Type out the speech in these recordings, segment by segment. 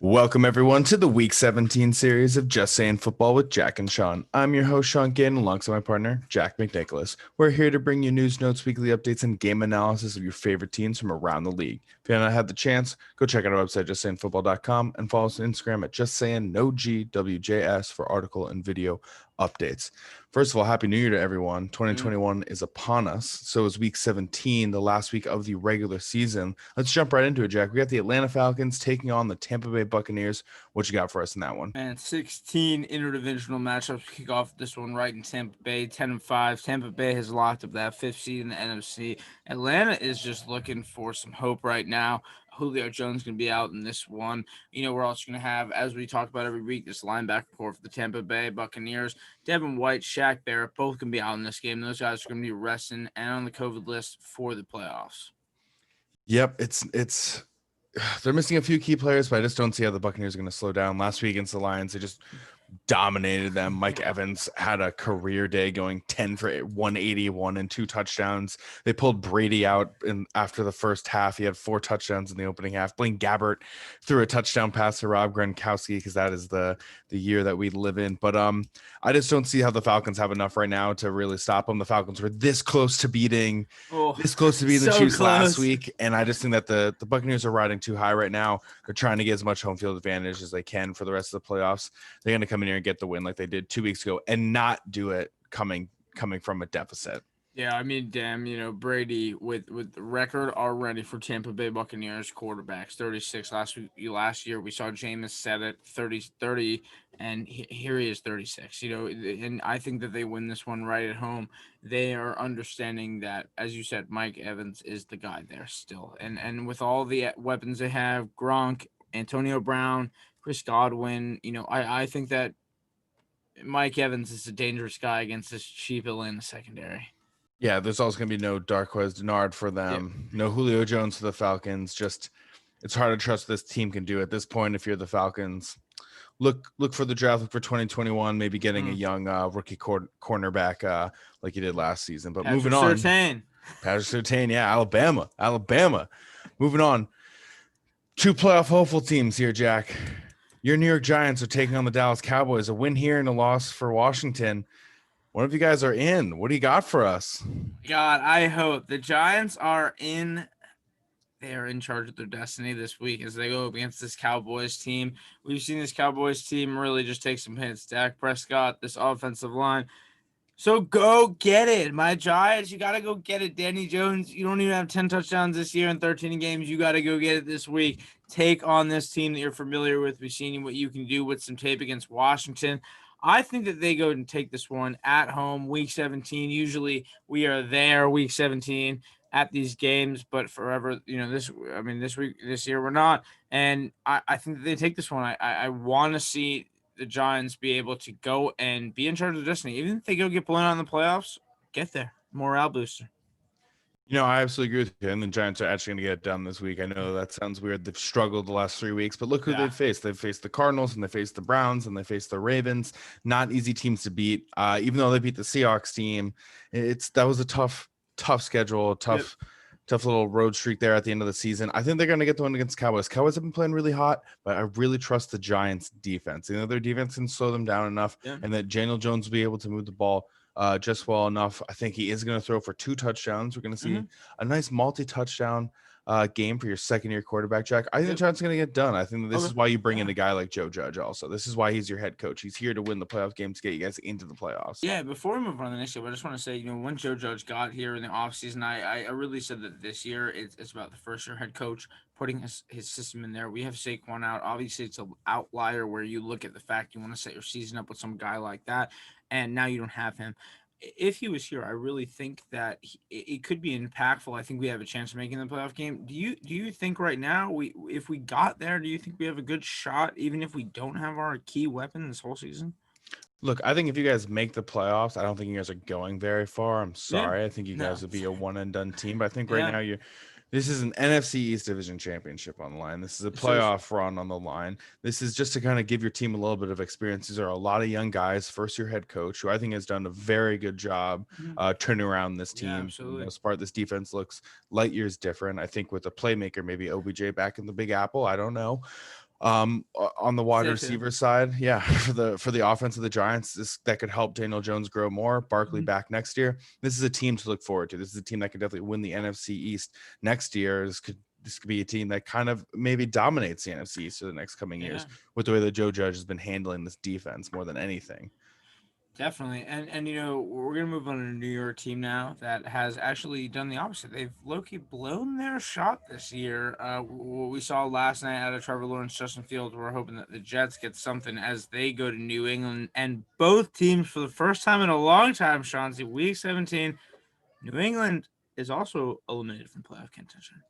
Welcome, everyone, to the Week 17 series of Just Saying Football with Jack and Sean. I'm your host, Sean Gann, alongside my partner, Jack McNicholas. We're here to bring you news, notes, weekly updates, and game analysis of your favorite teams from around the league. If you haven't had the chance, go check out our website, justsayingfootball.com, and follow us on Instagram at justsayingNoGWJS for article and video updates. First of all, Happy New Year to everyone. 2021 is upon us. So is Week 17, the last week of the regular season. Let's jump right into it, Jack. We got the Atlanta Falcons taking on the Tampa Bay Buccaneers. What you got for us in that one? And 16 interdivisional matchups kick off this one right in Tampa Bay, 10-5. Tampa Bay has locked up that fifth seed in the NFC. Atlanta is just looking for some hope right now. Julio Jones going to be out in this one. You know, we're also going to have, as we talk about every week, this linebacker core for the Tampa Bay Buccaneers. Devin White, Shaq Barrett, both can be out in this game. Those guys are going to be resting and on the COVID list for the playoffs. Yep, it's they're missing a few key players, but I just don't see how the Buccaneers are going to slow down. Last week against the Lions, they just dominated them. Mike Evans had a career day, going 10 for 181 and 2 touchdowns. They pulled Brady out after the first half. He had 4 touchdowns in the opening half. Blaine Gabbert threw a touchdown pass to Rob Gronkowski because that is the year that we live in. But I just don't see how the Falcons have enough right now to really stop them. The Falcons were this close to beating the Chiefs last week, and I just think that the Buccaneers are riding too high right now. They're trying to get as much home field advantage as they can for the rest of the playoffs. They're going to come in here and get the win like they did 2 weeks ago and not do it coming from a deficit. Yeah, I mean, damn, Brady with the record already for Tampa Bay Buccaneers quarterbacks, 36 last year. We saw Jameis set it 30, and here he is 36, and I think that they win this one right at home. They are understanding that, as you said, Mike Evans is the guy there still. And with all the weapons they have, Gronk, Antonio Brown, Chris Godwin, I think that Mike Evans is a dangerous guy against this cheap Atlanta secondary. Yeah, there's also going to be no Darqueze Dennard for them, No Julio Jones for the Falcons. Just it's hard to trust this team can do at this point. If you're the Falcons, look for the draft, look for 2021, maybe getting a young rookie cornerback like you did last season. But moving on, Patrick Surtain, yeah, Alabama. Moving on, 2 playoff hopeful teams here, Jack. Your New York Giants are taking on the Dallas Cowboys. A win here and a loss for Washington. One of you guys are in. What do you got for us? God, I hope the Giants are in. They are in charge of their destiny this week as they go up against this Cowboys team. We've seen this Cowboys team really just take some hits. Dak Prescott, this offensive line. So go get it. My Giants, you got to go get it. Danny Jones, you don't even have 10 touchdowns this year in 13 games. You got to go get it this week. Take on this team that you're familiar with. We've seen what you can do with some tape against Washington. I think that they go and take this one at home, Week 17. Usually we are there Week 17 at these games, but forever, this year we're not. And I think that they take this one. I want to see the Giants be able to go and be in charge of destiny. Even if they go get blown out in the playoffs, get there. Morale booster. I absolutely agree with you. And the Giants are actually going to get it done this week. I know that sounds weird. They've struggled the last 3 weeks, but look who they've faced. They've faced the Cardinals, and they faced the Browns, and they faced the Ravens. Not easy teams to beat. Even though they beat the Seahawks team, that was a tough schedule, tough little road streak there at the end of the season. I think they're going to get the one against Cowboys. Cowboys have been playing really hot, but I really trust the Giants' defense. Their defense can slow them down enough, and that Daniel Jones will be able to move the ball just well enough. I think he is going to throw for 2 touchdowns. We're going to see a nice multi-touchdown game for your second-year quarterback, Jack. I think the Giants are going to get done. I think this is why you bring in a guy like Joe Judge also. This is why he's your head coach. He's here to win the playoff game to get you guys into the playoffs. Yeah, before we move on to the next year, I just want to say, when Joe Judge got here in the offseason, I really said that this year it's about the first-year head coach putting his system in there. We have Saquon out. Obviously, it's an outlier where you look at the fact you want to set your season up with some guy like that, and now you don't have him. If he was here, I really think that it could be impactful. I think we have a chance of making the playoff game. Do you think right now, if we got there, do you think we have a good shot, even if we don't have our key weapon this whole season? Look, I think if you guys make the playoffs, I don't think you guys are going very far. I'm sorry. Yeah. I think you guys would be a one-and-done team. But I think right now this is an NFC East Division championship on the line. This is a playoff run on the line. This is just to kind of give your team a little bit of experience. These are a lot of young guys, first-year head coach, who I think has done a very good job turning around this team. Yeah, absolutely. For the most part, this defense looks light years different. I think with a playmaker, maybe OBJ back in the Big Apple. I don't know. On the wide Say too. receiver side, yeah, for the offense of the Giants, that could help Daniel Jones grow more. Barkley back next year. This is a team to look forward to. This is a team that could definitely win the NFC East next year. This could be a team that kind of maybe dominates the NFC East for the next coming years with the way that Joe Judge has been handling this defense more than anything. Definitely. And we're going to move on to a New York team now that has actually done the opposite. They've low-key blown their shot this year. What we saw last night out of Trevor Lawrence, Justin Fields, we're hoping that the Jets get something as they go to New England. And both teams, for the first time in a long time, Chauncey, Week 17, New England is also eliminated from playoff contention.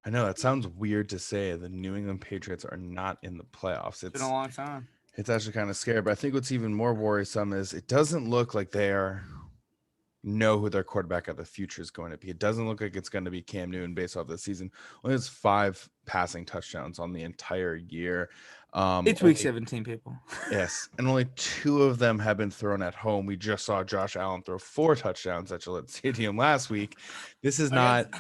I know that sounds weird to say. The New England Patriots are not in the playoffs. It's been a long time. It's actually kind of scary, but I think what's even more worrisome is it doesn't look like they know who their quarterback of the future is going to be. It doesn't look like it's going to be Cam Newton based off the season. Only has 5 passing touchdowns on the entire year. It's Week 17, people. Yes, and only 2 of them have been thrown at home. We just saw Josh Allen throw 4 touchdowns at Gillette Stadium last week. This is not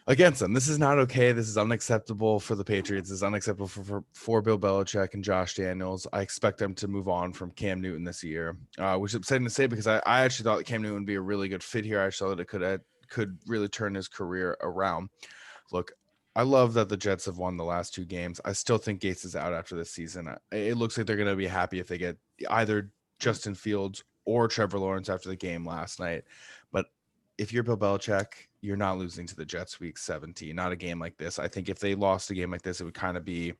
against them. This is not okay. This is unacceptable for the Patriots. This is unacceptable for Bill Belichick and Josh Daniels. I expect them to move on from Cam Newton this year, which is upsetting to say because I actually thought Cam Newton would be a really good fit here. I saw that it could really turn his career around. Look, I love that the Jets have won the last 2 games. I still think Gates is out after this season. It looks like they're going to be happy if they get either Justin Fields or Trevor Lawrence after the game last night. But if you're Bill Belichick, you're not losing to the Jets Week 17, not a game like this. I think if they lost a game like this, it would kind of be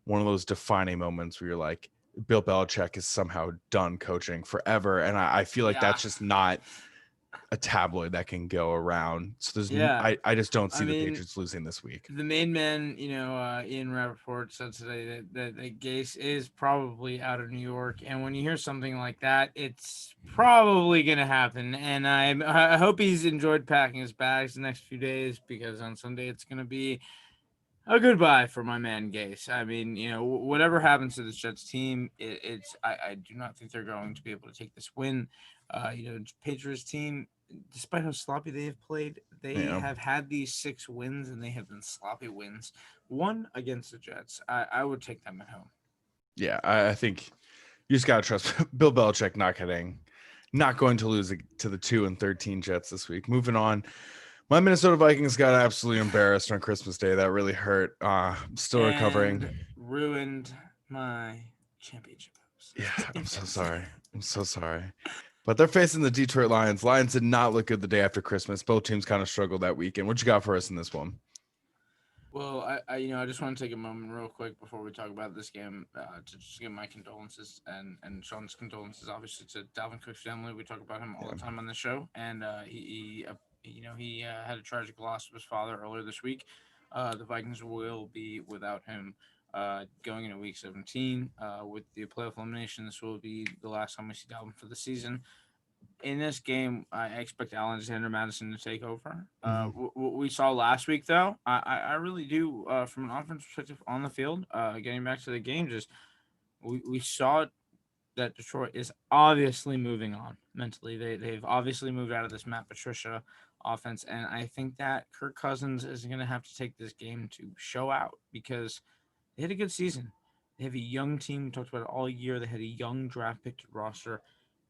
one of those defining moments where you're like, Bill Belichick is somehow done coaching forever. And I feel like that's just not a tabloid that can go around. So there's I just don't see the Patriots losing this week. The main man, Ian Rappaport said today that Gase is probably out of New York, and when you hear something like that, it's probably gonna happen. And I hope he's enjoyed packing his bags the next few days, because on Sunday it's gonna be a goodbye for my man Gase. I mean, whatever happens to this Jets team, I do not think they're going to be able to take this win. Patriots team, despite how sloppy they have played, they have had these 6 wins, and they have been sloppy wins. 1 against the Jets. I would take them at home. Yeah, I think you just gotta trust Bill Belichick not going to lose to the 2-13 Jets this week. Moving on. My Minnesota Vikings got absolutely embarrassed on Christmas Day. That really hurt. I'm still recovering. Ruined my championship hopes. Yeah, I'm so sorry. But they're facing the Detroit Lions. Lions did not look good the day after Christmas. Both teams kind of struggled that weekend. What you got for us in this one? Well, I just want to take a moment real quick before we talk about this game to just give my condolences and Sean's condolences, obviously, to Dalvin Cook's family. We talk about him all the time on the show, and he had a tragic loss of his father earlier this week. The Vikings will be without him going into Week 17 with the playoff elimination. This will be the last time we see Dalvin for the season. In this game, I expect Alexander Madison to take over. What we saw last week, though, I really do, from an offense perspective on the field, getting back to the game, just we saw that Detroit is obviously moving on mentally. They've obviously moved out of this Matt Patricia offense, and I think that Kirk Cousins is going to have to take this game to show out, because they had a good season. They have a young team. We talked about it all year. They had a young draft pick roster.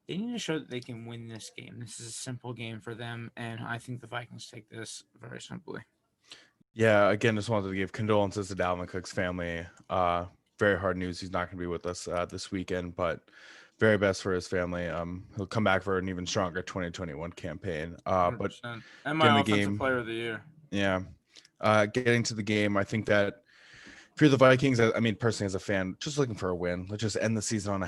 They need to show that they can win this game. This is a simple game for them, and I think the Vikings take this very simply. Yeah, again, just wanted to give condolences to Dalvin Cook's family. Very hard news. He's not going to be with us this weekend, but very best for his family. He'll come back for an even stronger 2021 campaign. But and my offensive player of the year. Yeah. Getting to the game, I think that if you're the Vikings, I mean, personally as a fan, just looking for a win. Let's just end the season on a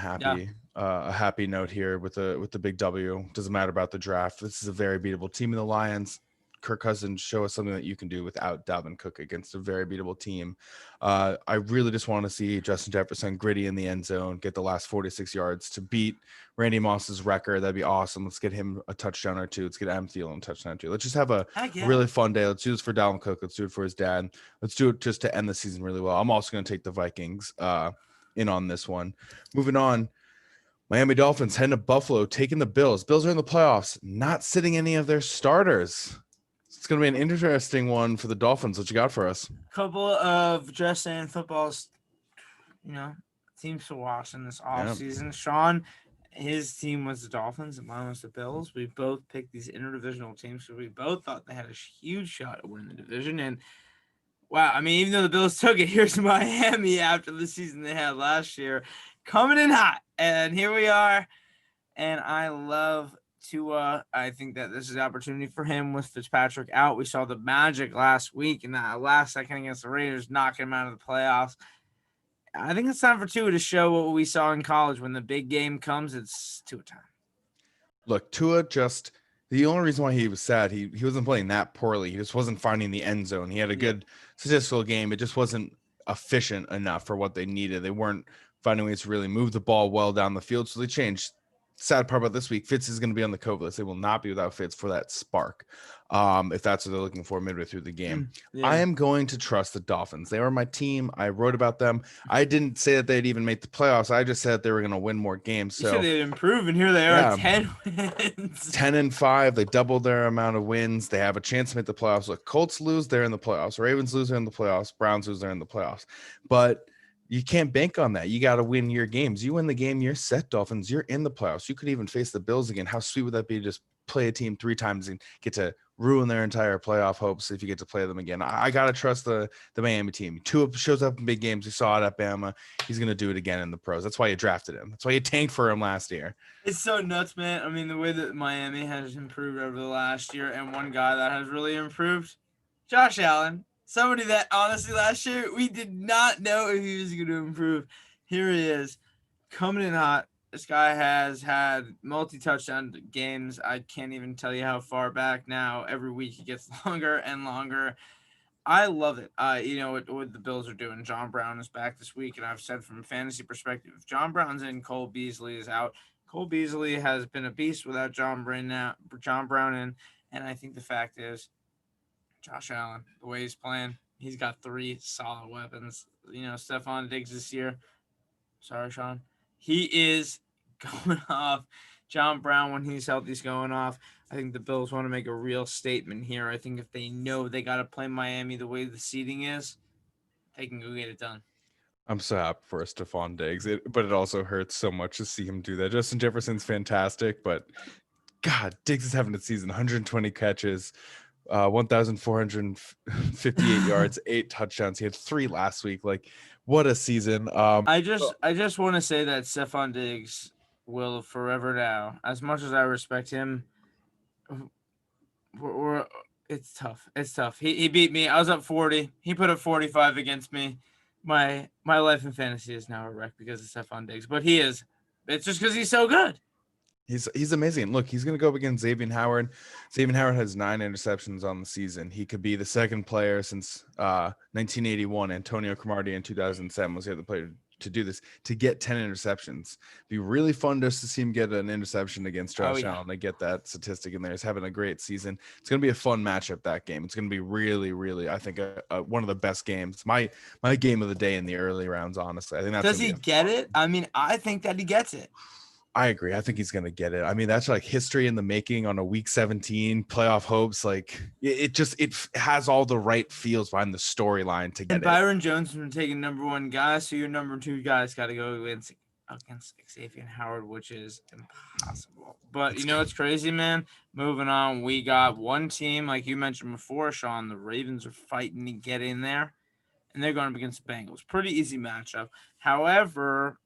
happy note here with the big W. Doesn't matter about the draft. This is a very beatable team in the Lions. Kirk Cousins, show us something that you can do without Dalvin Cook against a very beatable team. I really just want to see Justin Jefferson gritty in the end zone, get the last 46 yards to beat Randy Moss's record. That'd be awesome. Let's get him a touchdown or 2. Let's get Adam Thielen a touchdown or 2. Let's just have a really fun day. Let's do this for Dalvin Cook. Let's do it for his dad. Let's do it just to end the season really well. I'm also going to take the Vikings in on this one. Moving on. Miami Dolphins heading to Buffalo, taking the Bills. Bills are in the playoffs, not sitting any of their starters. It's going to be an interesting one for the Dolphins. What you got for us? Couple of just saying football teams to watch in this Yeah. offseason. Sean, his team was the Dolphins and mine was the Bills. We both picked these interdivisional teams, so we both thought they had a huge shot at winning the division. And wow, I mean, even though the Bills took it, here's Miami after the season they had last year, coming in hot. And here we are. And I love Tua. I think that this is an opportunity for him with Fitzpatrick out. We saw the magic last week in that last second against the Raiders, knocking him out of the playoffs. I think it's time for Tua to show what we saw in college. When the big game comes, it's Tua time. Look, Tua just the only reason why he was sad, he wasn't playing that poorly. He just wasn't finding the end zone. He had a good statistical game. It just wasn't efficient enough for what they needed. They weren't finding ways to really move the ball well down the field. So they changed. Sad part about this week, Fitz is going to be on the COVID list. They will not be without Fitz for that spark. If that's what they're looking for midway through the game. I am going to trust the Dolphins. They are my team. I wrote about them. I didn't say that they'd even make the playoffs. I just said they were going to win more games. So you said they'd improve, and here they are, 10 wins. 10-5. They doubled their amount of wins. They have a chance to make the playoffs. Look, Colts lose, they're in the playoffs. Ravens lose, they're in the playoffs. Browns lose, they're in the playoffs. But you can't bank on that. You got to win your games. You win the game, you're set, Dolphins. You're in the playoffs. You could even face the Bills again. How sweet would that be to just play a team 3 times and get to ruin their entire playoff hopes if you get to play them again? I got to trust the Miami team. Tua shows up in big games. You saw it at Bama. He's going to do it again in the pros. That's why you drafted him. That's why you tanked for him last year. It's so nuts, man. I mean, the way that Miami has improved over the last year, and one guy that has really improved, Josh Allen. Somebody that, honestly, last year, we did not know if he was going to improve. Here he is, coming in hot. This guy has had multi-touchdown games. I can't even tell you how far back now. Every week he gets longer and longer. I love it. What the Bills are doing. John Brown is back this week, and I've said from a fantasy perspective, if John Brown's in, Cole Beasley is out. Cole Beasley has been a beast without John Brown in, and I think the fact is, Josh Allen, the way he's playing, he's got 3 solid weapons. Stephon Diggs this year. Sorry, Sean. He is going off. John Brown, when he's healthy, is going off. I think the Bills want to make a real statement here. I think if they know they got to play Miami the way the seeding is, they can go get it done. I'm so happy for Stephon Diggs, but it also hurts so much to see him do that. Justin Jefferson's fantastic, but God, Diggs is having a season. 120 catches. 1,458 yards, 8 touchdowns. He had 3 last week. Like, what a season. I just want to say that Stephon Diggs will forever now, as much as I respect him, it's tough. It's tough. He beat me. I was up 40. He put up 45 against me. My life in fantasy is now a wreck because of Stephon Diggs, but he is. It's just because he's so good. He's amazing. Look, he's going to go up against Xavier Howard. Xavier Howard has 9 interceptions on the season. He could be the second player since 1981. Antonio Cromartie in 2007 was the other player to do this, to get 10 interceptions. It'd be really fun just to see him get an interception against Josh Allen. They get that statistic in there. He's having a great season. It's going to be a fun matchup, that game. It's going to be really, really, I think, one of the best games. My game of the day in the early rounds, honestly. I think that's. Does he get it? I mean, I think that he gets it. I agree. I think he's going to get it. I mean, that's like history in the making on a week 17 playoff hopes. Like it has all the right feels behind the storyline to get and Byron Jones has been taking number 1 guy. So your number 2 guys got to go against Xavier Howard, which is impossible. But it's crazy, man. Moving on. We got one team, like you mentioned before, Sean, the Ravens are fighting to get in there, and they're going up against the Bengals. Pretty easy matchup. However,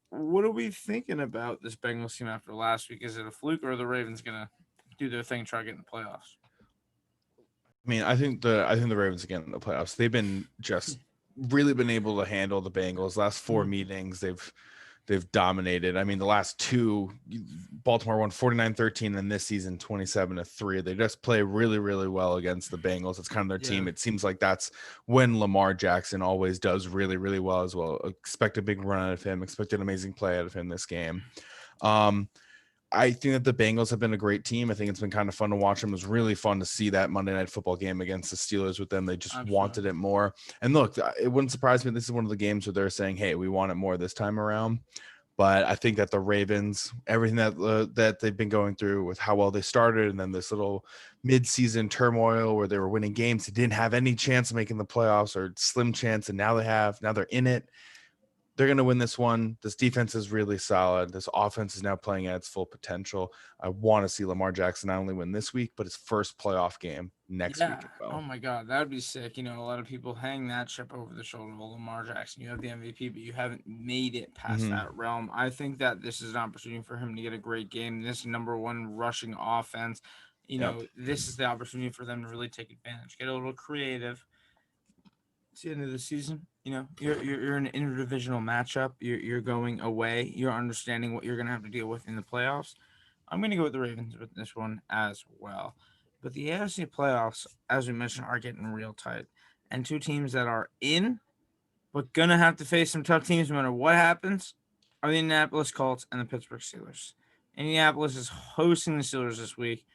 what are we thinking about this Bengals team after last week? Is it a fluke, or are the Ravens gonna do their thing, try to get in the playoffs? I mean, I think the Ravens again in the playoffs. They've been just really been able to handle the Bengals. Last 4 meetings, they've dominated. I mean, the last 2, Baltimore won 49-13, and this season 27-3. They just play really, really well against the Bengals. It's kind of their team. It seems like that's when Lamar Jackson always does really, really well as well. Expect a big run out of him. Expect an amazing play out of him this game. I think that the Bengals have been a great team. I think it's been kind of fun to watch them. It was really fun to see that Monday Night Football game against the Steelers with them. They just wanted it more. And look, it wouldn't surprise me. This is one of the games where they're saying, hey, we want it more this time around. But I think that the Ravens, everything that they've been going through with how well they started, and then this little mid-season turmoil where they were winning games, they didn't have any chance of making the playoffs or slim chance, and now they have. Now they're in it. They're going to win this one. This defense is really solid. This offense is now playing at its full potential. I want to see Lamar Jackson not only win this week, but his first playoff game next week as Oh well. my God, that would be sick. A lot of people hang that chip over the shoulder of Lamar Jackson. You have the MVP, but you haven't made it past that realm. I think that this is an opportunity for him to get a great game. This number one rushing offense. This is the opportunity for them to really take advantage, get a little creative. It's the end of the season. You're in an interdivisional matchup. You're going away. You're understanding what you're going to have to deal with in the playoffs. I'm going to go with the Ravens with this one as well. But the AFC playoffs, as we mentioned, are getting real tight. And two teams that are in, but going to have to face some tough teams no matter what happens, are the Indianapolis Colts and the Pittsburgh Steelers. Indianapolis is hosting the Steelers this week.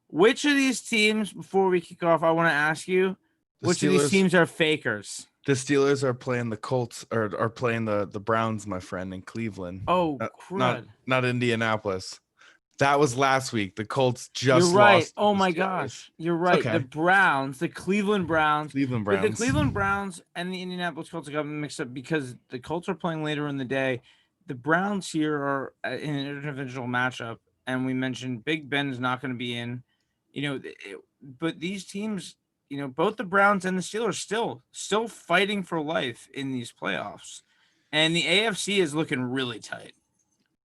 Which of these teams, before we kick off, I want to ask you, which of these teams are fakers? The Steelers are playing the Colts, or are playing the Browns, my friend, in Cleveland. Oh, crud. Not Indianapolis. That was last week. The Colts just You're right. lost. Oh my gosh. You're right. Okay. The Browns, the Cleveland Browns. But the Browns. Cleveland Browns and the Indianapolis Colts got mixed up because the Colts are playing later in the day. The Browns here are in an interdivisional matchup, and we mentioned Big Ben is not going to be in. But these teams, both the Browns and the Steelers still fighting for life in these playoffs, and the AFC is looking really tight.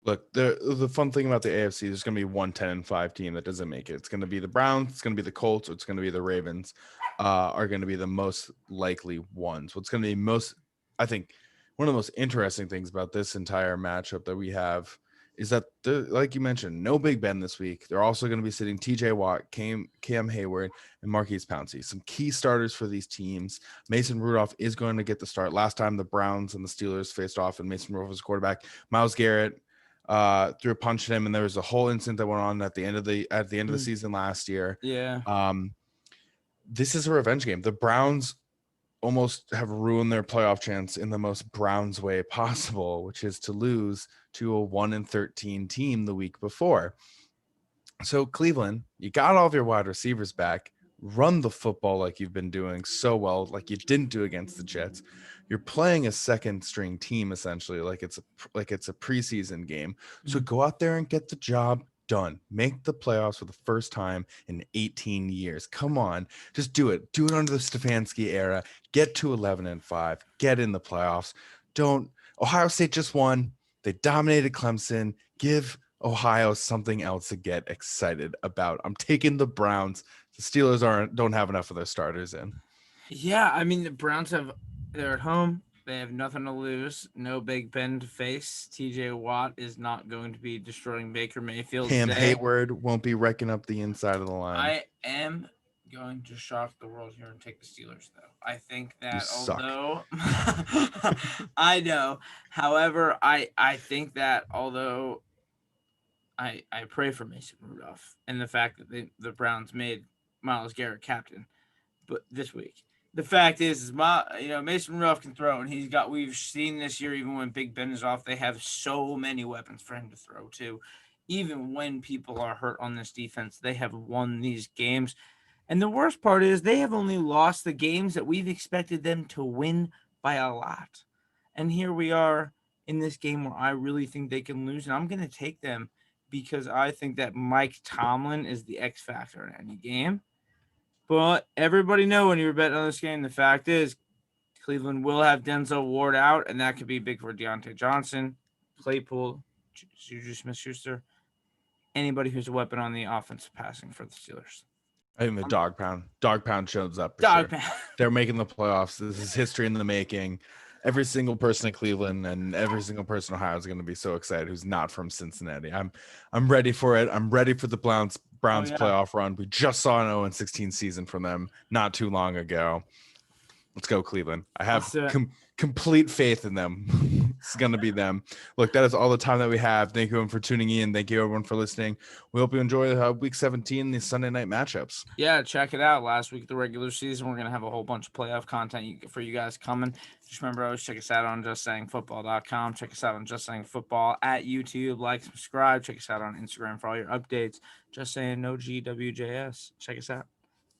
Look, the fun thing about the AFC, there's going to be one 10-5 team that doesn't make it. It's going to be the Browns, it's going to be the Colts, or it's going to be the Ravens, are going to be the most likely ones. What's going to be I think, one of the most interesting things about this entire matchup that we have is that, like you mentioned, no Big Ben this week. They're also going to be sitting TJ Watt, Cam Hayward, and Marquise Pouncey. Some key starters for these teams. Mason Rudolph is going to get the start. Last time the Browns and the Steelers faced off, and Mason Rudolph was quarterback. Myles Garrett threw a punch at him, and there was a whole incident that went on at the end of the season last year. Yeah. This is a revenge game. The Browns almost have ruined their playoff chance in the most Browns way possible, which is to lose to a 1-13 team the week before. So Cleveland, you got all of your wide receivers back. Run the football like you've been doing so well, like you didn't do against the Jets. You're playing a second string team, essentially, like it's a preseason game. So go out there and get the job done. Make the playoffs for the first time in 18 years. Come on, just do it. Do it under the Stefanski era. Get to 11-5. Get in the playoffs. Ohio State just won. They dominated Clemson. Give Ohio something else to get excited about. I'm taking the Browns. The Steelers don't have enough of their starters in. Yeah, I mean the Browns they're at home. They have nothing to lose. No Big Ben to face. TJ Watt is not going to be destroying Baker Mayfield. Cam Hayward won't be wrecking up the inside of the line. I am going to shock the world here and take the Steelers, though. I think that although I know, however, I think that although I pray for Mason Rudolph and the fact that the Browns made Myles Garrett captain, but this week. The fact is Mason Rudolph can throw, and we've seen this year, even when Big Ben is off, they have so many weapons for him to throw to. Even when people are hurt on this defense, they have won these games. And the worst part is they have only lost the games that we've expected them to win by a lot. And here we are in this game where I really think they can lose, and I'm going to take them because I think that Mike Tomlin is the X factor in any game. But everybody know when you're betting on this game, the fact is Cleveland will have Denzel Ward out, and that could be big for Deontay Johnson, Claypool, Juju Smith-Schuster, anybody who's a weapon on the offensive passing for the Steelers. I think the dog pound shows up. Pound. They're making the playoffs. This is history in the making. Every single person in Cleveland and every single person in Ohio is going to be so excited who's not from Cincinnati. I'm ready for it. I'm ready for the Browns playoff run. We just saw an 0-16 season from them not too long ago. Let's go, Cleveland. I have Let's do it. complete faith in them. It's going to be them. Look, that is all the time that we have. Thank you everyone for tuning in. Thank you everyone for listening. We hope you enjoy week 17, these Sunday night matchups. Yeah, check it out. Last week of the regular season, we're going to have a whole bunch of playoff content for you guys coming. Just remember, always check us out on justsayingfootball.com. Check us out on Just Saying Football at YouTube. Like, subscribe. Check us out on Instagram for all your updates. Just Saying No GWJS. Check us out.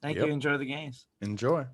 Thank you. Enjoy the games. Enjoy.